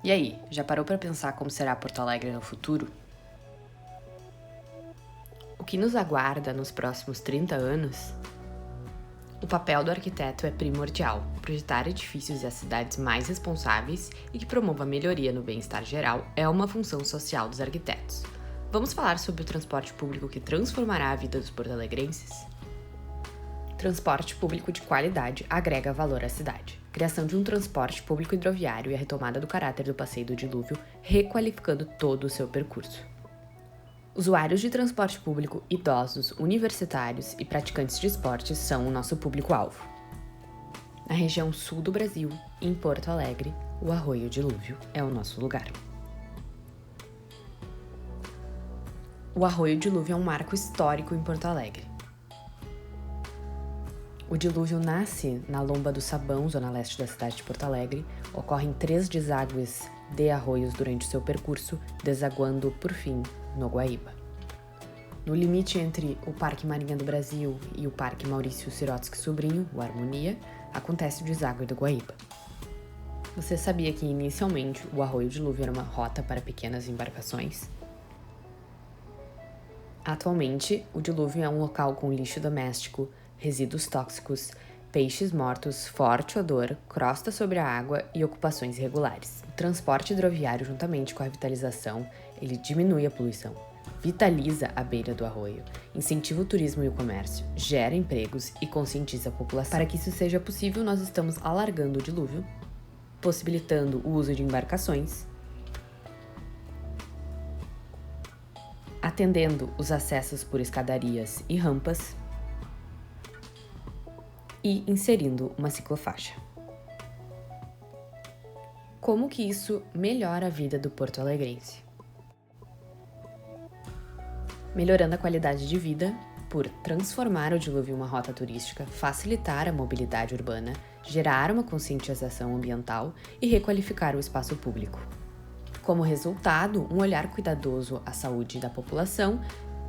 E aí, já parou para pensar como será Porto Alegre no futuro? O que nos aguarda nos próximos 30 anos? O papel do arquiteto é primordial, projetar edifícios e as cidades mais responsáveis e que promova a melhoria no bem-estar geral é uma função social dos arquitetos. Vamos falar sobre o transporte público que transformará a vida dos porto-alegrenses? Transporte público de qualidade agrega valor à cidade. Criação de um transporte público hidroviário e a retomada do caráter do Passeio do Dilúvio, requalificando todo o seu percurso. Usuários de transporte público, idosos, universitários e praticantes de esportes são o nosso público-alvo. Na região sul do Brasil, em Porto Alegre, o Arroio Dilúvio é o nosso lugar. O Arroio Dilúvio é um marco histórico em Porto Alegre. O dilúvio nasce na Lomba do Sabão, zona leste da cidade de Porto Alegre. Ocorrem 3 deságues de arroios durante seu percurso, desaguando, por fim, no Guaíba. No limite entre o Parque Marinha do Brasil e o Parque Maurício Sirotsky Sobrinho, o Harmonia, acontece o deságue do Guaíba. Você sabia que inicialmente o Arroio Dilúvio era uma rota para pequenas embarcações? Atualmente, o dilúvio é um local com lixo doméstico, resíduos tóxicos, peixes mortos, forte odor, crosta sobre a água e ocupações irregulares. O transporte hidroviário, juntamente com a revitalização, ele diminui a poluição, vitaliza a beira do arroio, incentiva o turismo e o comércio, gera empregos e conscientiza a população. Para que isso seja possível, nós estamos alargando o dilúvio, possibilitando o uso de embarcações, atendendo os acessos por escadarias e rampas, e inserindo uma ciclofaixa. Como que isso melhora a vida do porto-alegrense? Melhorando a qualidade de vida por transformar o dilúvio em uma rota turística, facilitar a mobilidade urbana, gerar uma conscientização ambiental e requalificar o espaço público. Como resultado, um olhar cuidadoso à saúde da população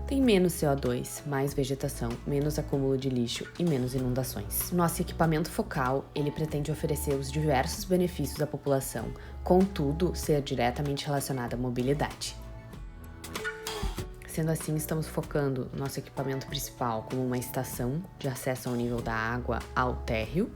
tem menos CO2, mais vegetação, menos acúmulo de lixo e menos inundações. Nosso equipamento focal, ele pretende oferecer os diversos benefícios à população, contudo, ser diretamente relacionado à mobilidade. Sendo assim, estamos focando nosso equipamento principal como uma estação de acesso ao nível da água ao térreo.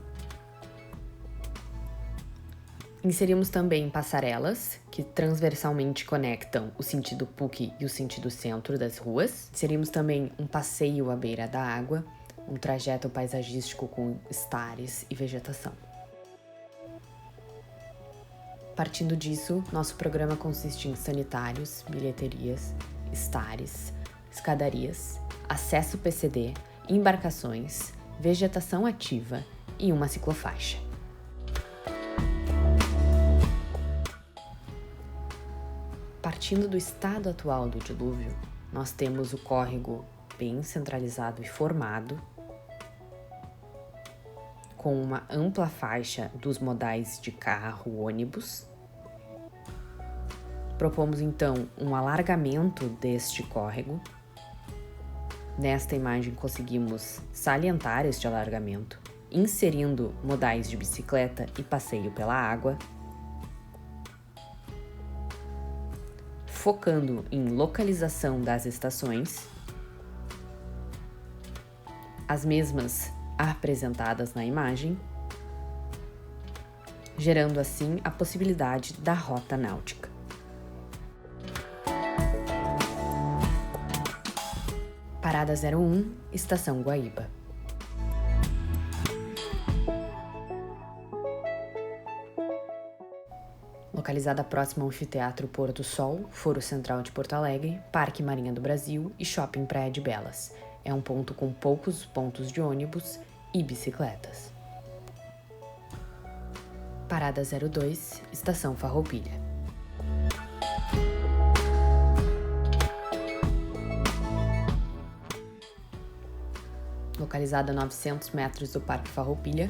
Inserimos também passarelas, que transversalmente conectam o sentido PUC e o sentido centro das ruas. Inserimos também um passeio à beira da água, um trajeto paisagístico com estares e vegetação. Partindo disso, nosso programa consiste em sanitários, bilheterias, estares, escadarias, acesso PCD, embarcações, vegetação ativa e uma ciclofaixa. Partindo do estado atual do dilúvio, nós temos o córrego bem centralizado e formado, com uma ampla faixa dos modais de carro, ônibus. Propomos então um alargamento deste córrego. Nesta imagem conseguimos salientar este alargamento, inserindo modais de bicicleta e passeio pela água, focando em localização das estações, as mesmas apresentadas na imagem, gerando assim a possibilidade da rota náutica. Parada 01, Estação Guaíba. Localizada próxima ao Anfiteatro Porto Sol, Foro Central de Porto Alegre, Parque Marinha do Brasil e Shopping Praia de Belas. É um ponto com poucos pontos de ônibus e bicicletas. Parada 02, Estação Farroupilha. Localizada a 900 metros do Parque Farroupilha,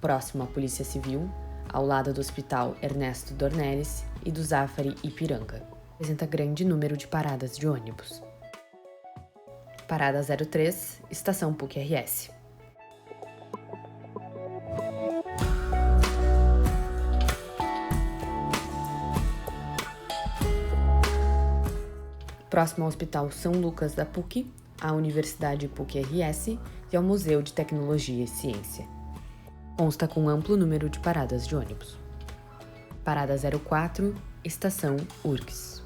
próximo à Polícia Civil, ao lado do Hospital Ernesto Dornelles e do Zafari Ipiranga. Apresenta grande número de paradas de ônibus. Parada 03, Estação PUC-RS. próximo ao Hospital São Lucas da PUC, à Universidade PUC-RS e ao Museu de Tecnologia e Ciência. Consta com um amplo número de paradas de ônibus. Parada 04, Estação URGS.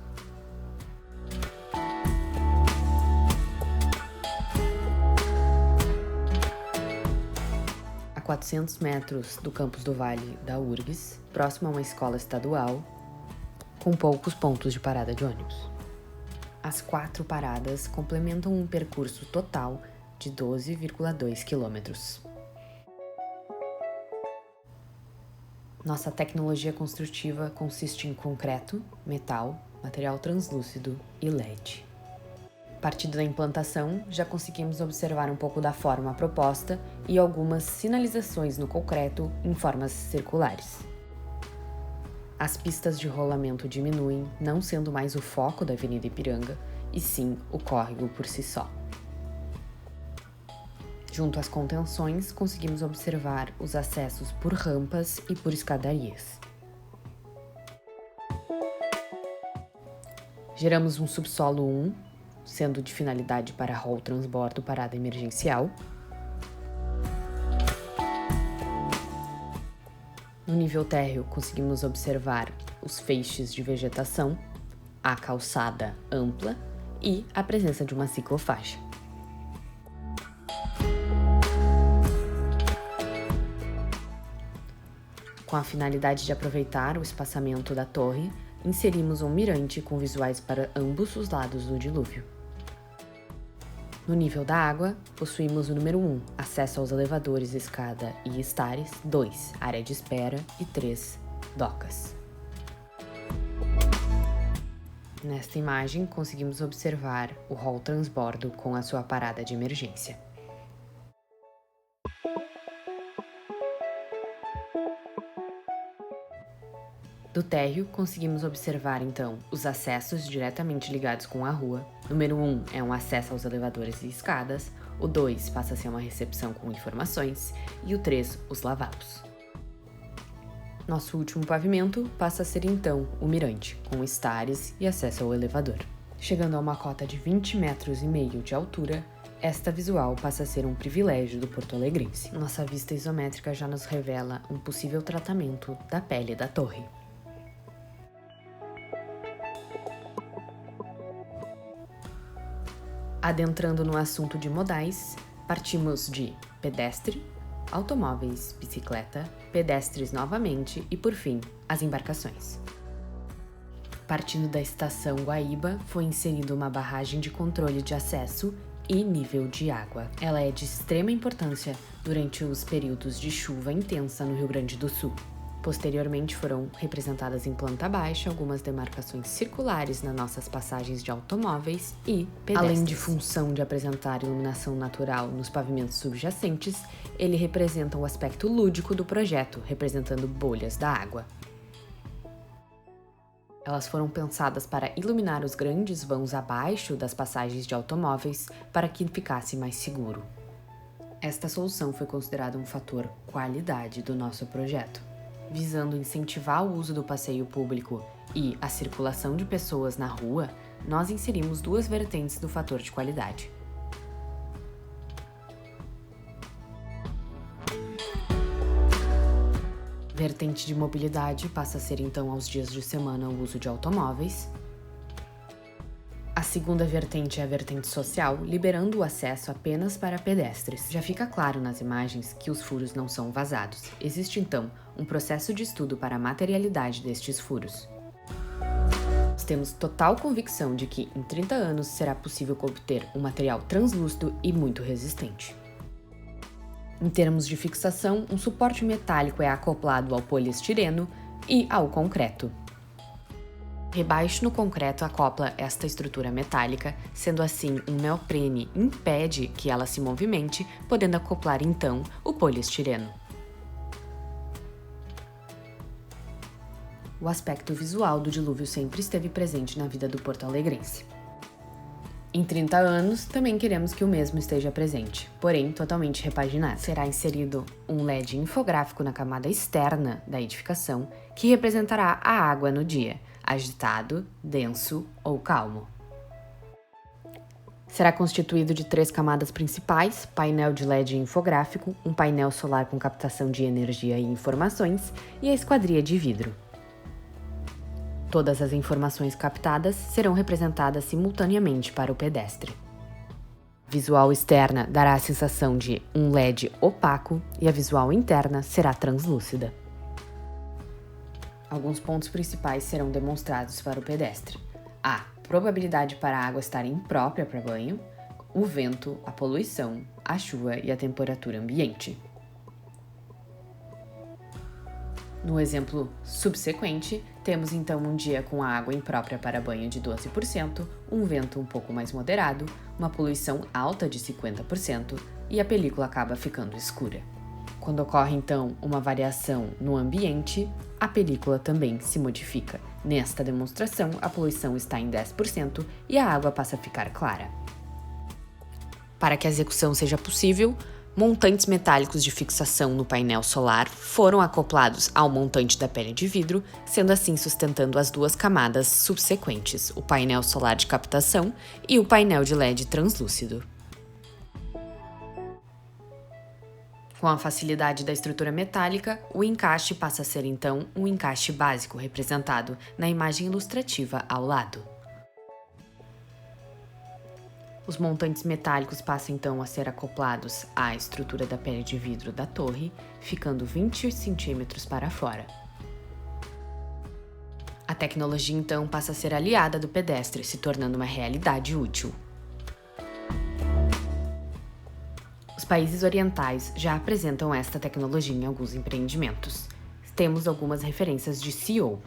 A 400 metros do campus do Vale da URGS, próximo a uma escola estadual, com poucos pontos de parada de ônibus. As 4 paradas complementam um percurso total de 12,2 quilômetros. Nossa tecnologia construtiva consiste em concreto, metal, material translúcido e LED. Partindo da implantação, já conseguimos observar um pouco da forma proposta e algumas sinalizações no concreto em formas circulares. As pistas de rolamento diminuem, não sendo mais o foco da Avenida Ipiranga, e sim o córrego por si só. Junto às contenções, conseguimos observar os acessos por rampas e por escadarias. Geramos um subsolo 1, sendo de finalidade para hall transbordo parada emergencial. No nível térreo, conseguimos observar os feixes de vegetação, a calçada ampla e a presença de uma ciclofaixa. Com a finalidade de aproveitar o espaçamento da torre, inserimos um mirante com visuais para ambos os lados do dilúvio. No nível da água, possuímos o número 1, acesso aos elevadores, escada e estares, 2, área de espera e 3, docas. Nesta imagem, conseguimos observar o hall transbordo com a sua parada de emergência. Do térreo, conseguimos observar, então, os acessos diretamente ligados com a rua. Número 1 é um acesso aos elevadores e escadas, o 2 passa a ser uma recepção com informações e o 3, os lavabos. Nosso último pavimento passa a ser, então, o mirante, com estares e acesso ao elevador. Chegando a uma cota de 20,5 metros de altura, esta visual passa a ser um privilégio do porto-alegrense. Nossa vista isométrica já nos revela um possível tratamento da pele da torre. Adentrando no assunto de modais, partimos de pedestre, automóveis, bicicleta, pedestres novamente e, por fim, as embarcações. Partindo da estação Guaíba, foi inserida uma barragem de controle de acesso e nível de água. Ela é de extrema importância durante os períodos de chuva intensa no Rio Grande do Sul. Posteriormente foram representadas em planta baixa algumas demarcações circulares nas nossas passagens de automóveis e pedestres. Além de função de apresentar iluminação natural nos pavimentos subjacentes, ele representa o aspecto lúdico do projeto, representando bolhas da água. Elas foram pensadas para iluminar os grandes vãos abaixo das passagens de automóveis para que ficasse mais seguro. Esta solução foi considerada um fator qualidade do nosso projeto. Visando incentivar o uso do passeio público e a circulação de pessoas na rua, nós inserimos 2 vertentes do fator de qualidade. Vertente de mobilidade passa a ser então aos dias de semana o uso de automóveis. A segunda vertente é a vertente social, liberando o acesso apenas para pedestres. Já fica claro nas imagens que os furos não são vazados. Existe então um processo de estudo para a materialidade destes furos. Nós temos total convicção de que em 30 anos será possível obter um material translúcido e muito resistente. Em termos de fixação, um suporte metálico é acoplado ao poliestireno e ao concreto. Rebaixo no concreto acopla esta estrutura metálica, sendo assim um neoprene impede que ela se movimente, podendo acoplar então o poliestireno. O aspecto visual do dilúvio sempre esteve presente na vida do porto-alegrense. Em 30 anos, também queremos que o mesmo esteja presente, porém totalmente repaginado. Será inserido um LED infográfico na camada externa da edificação, que representará a água no dia, agitado, denso ou calmo. Será constituído de 3 camadas principais: painel de LED e infográfico, um painel solar com captação de energia e informações e a esquadria de vidro. Todas as informações captadas serão representadas simultaneamente para o pedestre. A visual externa dará a sensação de um LED opaco e a visual interna será translúcida. Alguns pontos principais serão demonstrados para o pedestre: a probabilidade para a água estar imprópria para banho, o vento, a poluição, a chuva e a temperatura ambiente. No exemplo subsequente, temos então um dia com a água imprópria para banho de 12%, um vento um pouco mais moderado, uma poluição alta de 50% e a película acaba ficando escura. Quando ocorre então uma variação no ambiente, a película também se modifica. Nesta demonstração, a poluição está em 10% e a água passa a ficar clara. Para que a execução seja possível, montantes metálicos de fixação no painel solar foram acoplados ao montante da pele de vidro, sendo assim sustentando as 2 camadas subsequentes, o painel solar de captação e o painel de LED translúcido. Com a facilidade da estrutura metálica, o encaixe passa a ser então um encaixe básico representado na imagem ilustrativa ao lado. Os montantes metálicos passam então a ser acoplados à estrutura da pele de vidro da torre, ficando 20 centímetros para fora. A tecnologia então passa a ser aliada do pedestre, se tornando uma realidade útil. Os países orientais já apresentam esta tecnologia em alguns empreendimentos. Temos algumas referências de CEO.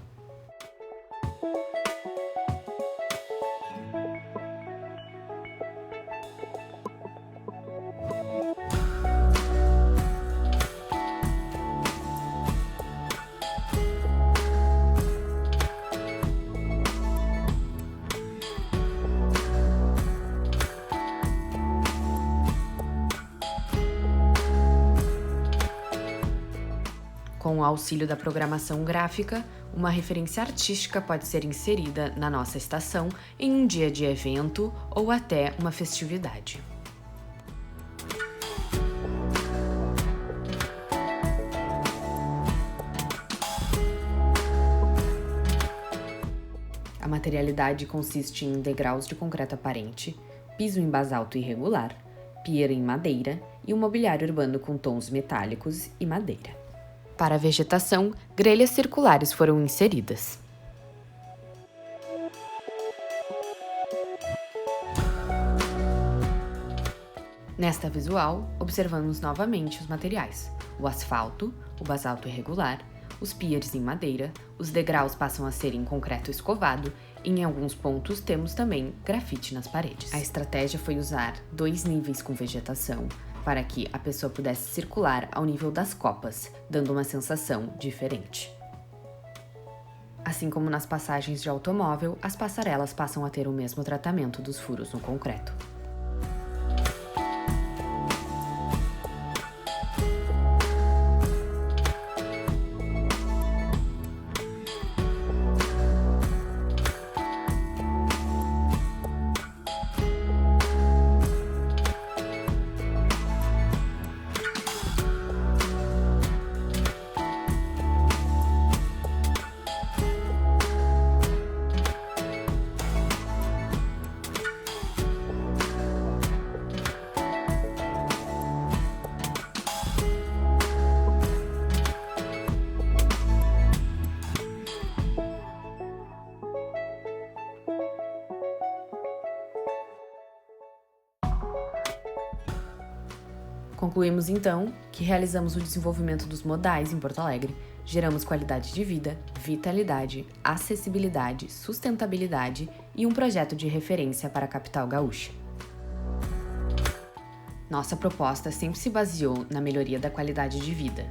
Com o auxílio da programação gráfica, uma referência artística pode ser inserida na nossa estação em um dia de evento ou até uma festividade. A materialidade consiste em degraus de concreto aparente, piso em basalto irregular, pieira em madeira e um mobiliário urbano com tons metálicos e madeira. Para a vegetação, grelhas circulares foram inseridas. Nesta visual, observamos novamente os materiais: o asfalto, o basalto irregular, os piers em madeira, os degraus passam a ser em concreto escovado e em alguns pontos temos também grafite nas paredes. A estratégia foi usar 2 níveis com vegetação, para que a pessoa pudesse circular ao nível das copas, dando uma sensação diferente. Assim como nas passagens de automóvel, as passarelas passam a ter o mesmo tratamento dos furos no concreto. Concluímos então que realizamos o desenvolvimento dos modais em Porto Alegre, geramos qualidade de vida, vitalidade, acessibilidade, sustentabilidade e um projeto de referência para a capital gaúcha. Nossa proposta sempre se baseou na melhoria da qualidade de vida,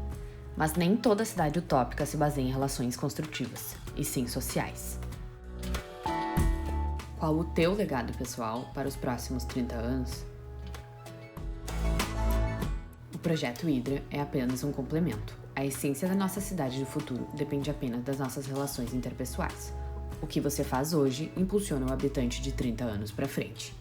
mas nem toda cidade utópica se baseia em relações construtivas, e sim sociais. Qual o teu legado pessoal para os próximos 30 anos? O Projeto Hidra é apenas um complemento. A essência da nossa cidade do futuro depende apenas das nossas relações interpessoais. O que você faz hoje impulsiona o habitante de 30 anos para frente.